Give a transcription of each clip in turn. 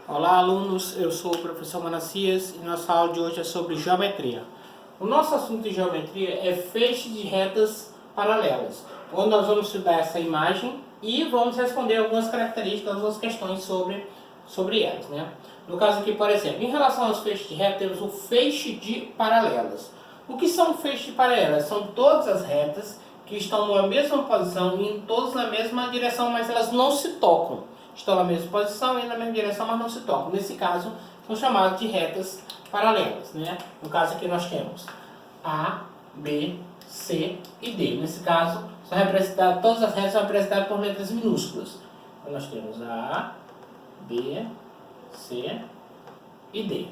Olá, alunos, eu sou o professor Manassias e nossa aula de hoje é sobre geometria. O nosso assunto de geometria é feixe de retas paralelas, onde nós vamos estudar essa imagem e vamos responder algumas características, algumas questões sobre elas, né? No caso aqui, por exemplo, em relação aos feixes de retas, temos o feixe de paralelas. O que são feixes de paralelas? São todas as retas que estão numa mesma posição e em todas na mesma direção, mas elas não se tocam. Estão na mesma posição e na mesma direção, mas não se tocam. Nesse caso, são chamadas de retas paralelas, né? No caso aqui nós temos A, B, C e D. Nesse caso, são representadas, todas as retas são representadas por letras minúsculas. Então nós temos A, B, C e D.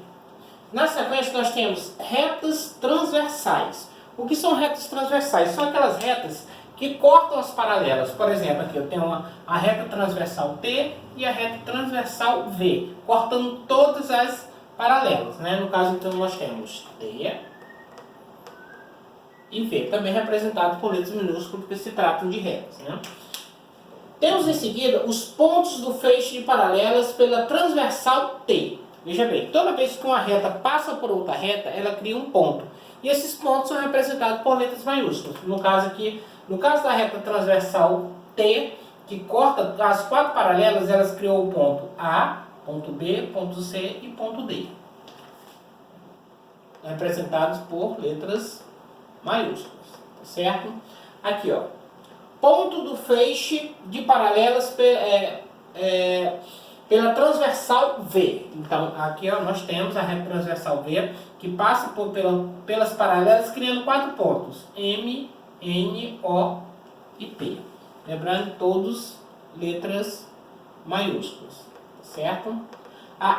Na sequência nós temos retas transversais. O que são retas transversais? São aquelas retas que cortam as paralelas. Por exemplo, aqui eu tenho a reta transversal T e a reta transversal V, cortando todas as paralelas, né? No caso, então, nós temos T e V, também representado por letras minúsculas, porque se tratam de retas, né? Temos em seguida os pontos do feixe de paralelas pela transversal T. Veja bem, toda vez que uma reta passa por outra reta, ela cria um ponto. E esses pontos são representados por letras maiúsculas. No caso aqui, no caso da reta transversal T, que corta as quatro paralelas, elas criou o ponto A, ponto B, ponto C e ponto D. Representados por letras maiúsculas, certo? Aqui, ó. Ponto do feixe de paralelas pela transversal V. Então, aqui ó, nós temos a reta transversal V, que passa pelas paralelas, criando quatro pontos. M, N, O e P. Lembrando, todos letras maiúsculas, certo?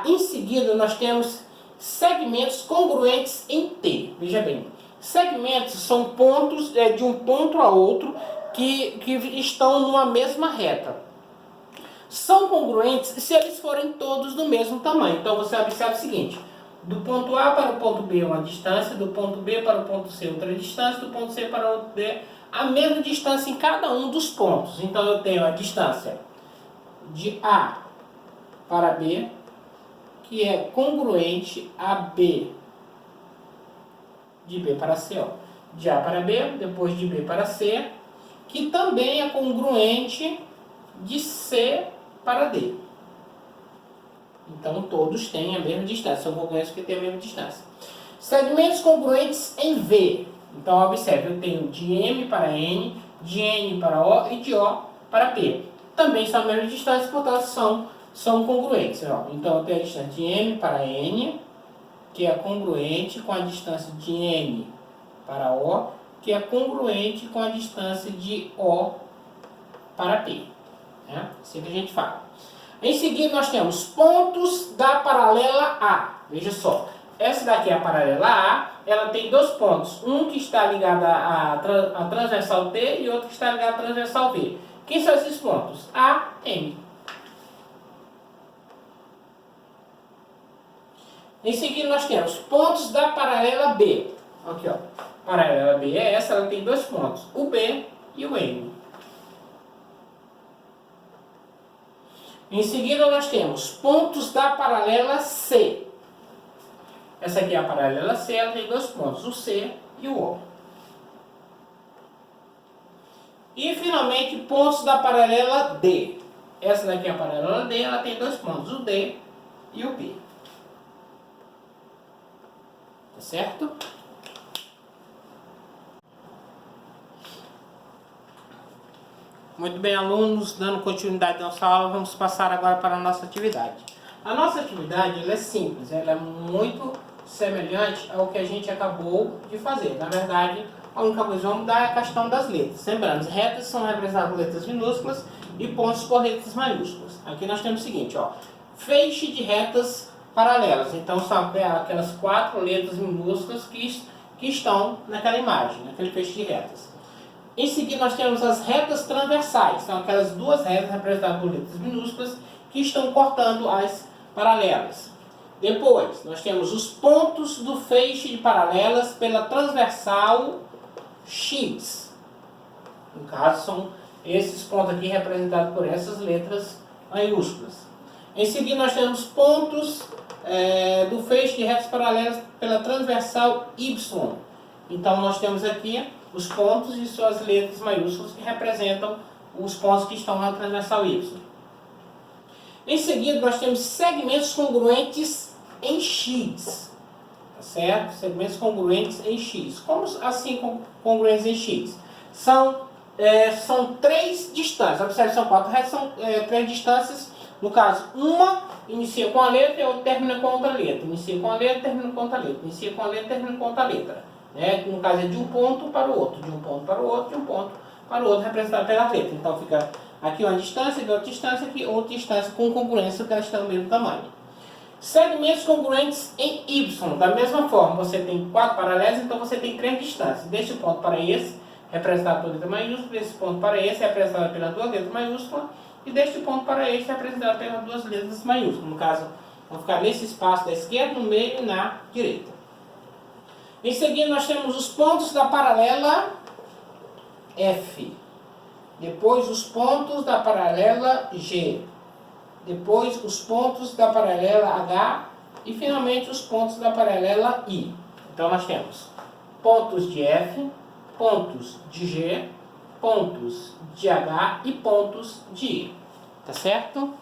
Em seguida, nós temos segmentos congruentes em T. Veja bem, segmentos são pontos de um ponto a outro que estão numa mesma reta. São congruentes se eles forem todos do mesmo tamanho. Então você observa o seguinte: do ponto A para o ponto B uma distância, do ponto B para o ponto C outra distância, do ponto C para o ponto D a mesma distância em cada um dos pontos. Então eu tenho a distância de A para B, que é congruente a B, de B para C, ó. De A para B, depois de B para C, que também é congruente de C para D. Então todos têm a mesma distância, são congruentes que têm a mesma distância. Segmentos congruentes em V. Então observe, eu tenho de M para N, de N para O e de O para P. Também são a mesma distância, portanto são congruentes. Ó. Então eu tenho a distância de M para N, que é congruente com a distância de N para O, que é congruente com a distância de O para P. Né? Assim que a gente fala. Em seguida nós temos pontos da paralela A. Veja só, essa daqui é a paralela A, ela tem dois pontos. Um que está ligado à transversal T e outro que está ligado à transversal V. Quem são esses pontos? A, M. Em seguida nós temos pontos da paralela B. Aqui, ó. Paralela B é essa, ela tem dois pontos, o B e o M. Em seguida nós temos pontos da paralela C. Essa aqui é a paralela C, ela tem dois pontos, o C e o O. E finalmente pontos da paralela D. Essa daqui é a paralela D, ela tem dois pontos, o D e o P. Tá certo? Muito bem, alunos, dando continuidade à nossa aula, vamos passar agora para a nossa atividade. A nossa atividade ela é simples, ela é muito semelhante ao que a gente acabou de fazer. Na verdade, a única coisa que vamos mudar é a questão das letras. Lembrando, retas são representadas por letras minúsculas e pontos por letras maiúsculas. Aqui nós temos o seguinte, ó, feixe de retas paralelas. Então são aquelas quatro letras minúsculas que estão naquela imagem, naquele feixe de retas. Em seguida nós temos as retas transversais, são aquelas duas retas representadas por letras minúsculas que estão cortando as paralelas. Depois nós temos os pontos do feixe de paralelas pela transversal X. No caso são esses pontos aqui representados por essas letras maiúsculas. Em seguida, nós temos pontos do feixe de retas paralelas pela transversal Y. Então, nós temos aqui os pontos e suas letras maiúsculas que representam os pontos que estão na transversal Y. Em seguida, nós temos segmentos congruentes em X. Tá certo? Segmentos congruentes em X. Como assim congruentes em X? São 3 distâncias. Observe, são 4 retas, são 3 distâncias. No caso, uma inicia com a letra e outra termina com outra letra. Inicia com a letra, termina com outra letra. Inicia com a letra, termina com outra letra. No caso, é de um ponto para o outro. De um ponto para o outro, de um ponto para o outro, representado pela letra. Então, fica aqui uma distância, aqui outra distância, aqui outra distância com congruência, porque elas estão do mesmo tamanho. Segmentos congruentes em Y. Da mesma forma, você tem 4 paralelos, então você tem 3 distâncias. Deste ponto para esse, representado por letra maiúscula. Desse ponto para esse, representado pelas 2 letras maiúsculas. E deste ponto para este, representado pelas 2 letras maiúsculas. No caso, vão ficar nesse espaço da esquerda, no meio e na direita. Em seguida, nós temos os pontos da paralela F. Depois, os pontos da paralela G. Depois, os pontos da paralela H. E, finalmente, os pontos da paralela I. Então, nós temos pontos de F, pontos de G, pontos de H e pontos de I. Tá certo?